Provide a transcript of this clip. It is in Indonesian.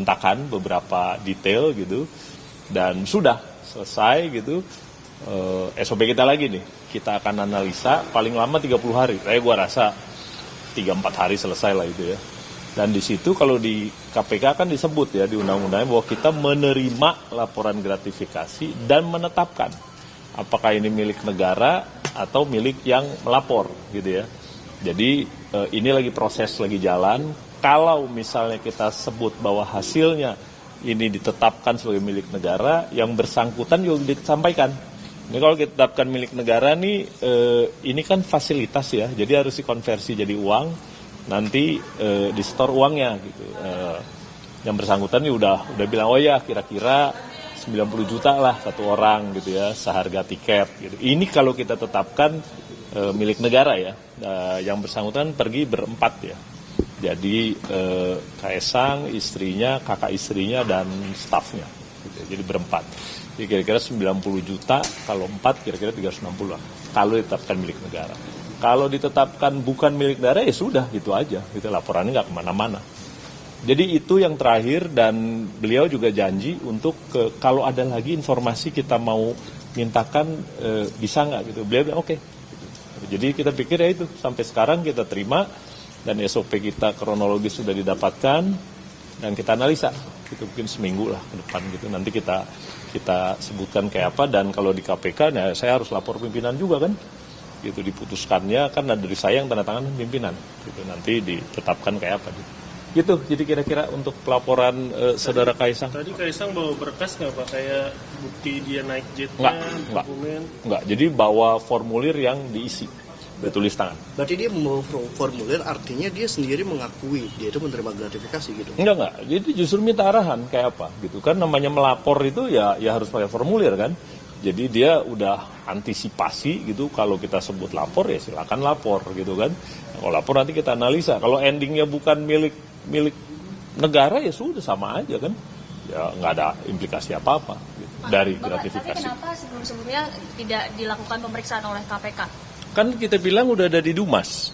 hentakan beberapa detail gitu, dan sudah selesai gitu. SOP kita lagi nih, kita akan analisa paling lama 30 hari. Gue rasa 3-4 hari selesai lah itu ya. Dan di situ kalau di KPK kan disebut ya di undang-undangnya bahwa kita menerima laporan gratifikasi dan menetapkan apakah ini milik negara atau milik yang melapor gitu ya. Jadi ini lagi proses, lagi jalan. Kalau misalnya kita sebut bahwa hasilnya ini ditetapkan sebagai milik negara, yang bersangkutan juga disampaikan. Ini kalau kita tetapkan milik negara nih, ini kan fasilitas ya, jadi harus dikonversi jadi uang, nanti di-store uangnya gitu. Yang bersangkutan nih udah bilang, oh ya kira-kira 90 juta lah satu orang gitu ya, seharga tiket gitu. Ini kalau kita tetapkan milik negara ya, yang bersangkutan pergi berempat ya. Jadi Kaesang, istrinya, kakak istrinya, dan stafnya. Gitu. Jadi berempat. Jadi kira-kira 90 juta, kalau 4 kira-kira 360 lah. Kalau ditetapkan milik negara. Kalau ditetapkan bukan milik negara ya sudah gitu aja. Gitu, laporannya nggak kemana-mana. Jadi itu yang terakhir, dan beliau juga janji untuk kalau ada lagi informasi kita mau mintakan bisa nggak gitu. Beliau bilang oke. Gitu. Jadi kita pikir ya itu, sampai sekarang kita terima. Dan SOP kita kronologis sudah didapatkan dan kita analisa. Itu mungkin seminggu lah ke depan gitu. Nanti kita sebutkan kayak apa, dan kalau di KPK ya saya harus lapor pimpinan juga kan. Gitu diputuskannya kan dari saya yang tanda tangan pimpinan. Gitu nanti ditetapkan kayak apa gitu. Gitu, jadi kira-kira untuk pelaporan saudara Kaesang. Tadi Kaesang bawa berkas nggak Pak? Kayak bukti dia naik jetnya, dokumen? Enggak, jadi bawa formulir yang diisi. Tulis tangan. Berarti dia membawa formulir, artinya dia sendiri mengakui dia itu menerima gratifikasi gitu? Enggak. Jadi justru minta arahan kayak apa gitu kan, namanya melapor itu ya harus pakai formulir kan. Jadi dia udah antisipasi gitu, kalau kita sebut lapor ya silakan lapor gitu kan. Kalau lapor nanti kita analisa. Kalau endingnya bukan milik negara ya sudah sama aja kan. Ya nggak ada implikasi apa-apa gitu, dari gratifikasi. Tapi kenapa sebelum-sebelumnya tidak dilakukan pemeriksaan oleh KPK? Kan kita bilang udah ada di Dumas.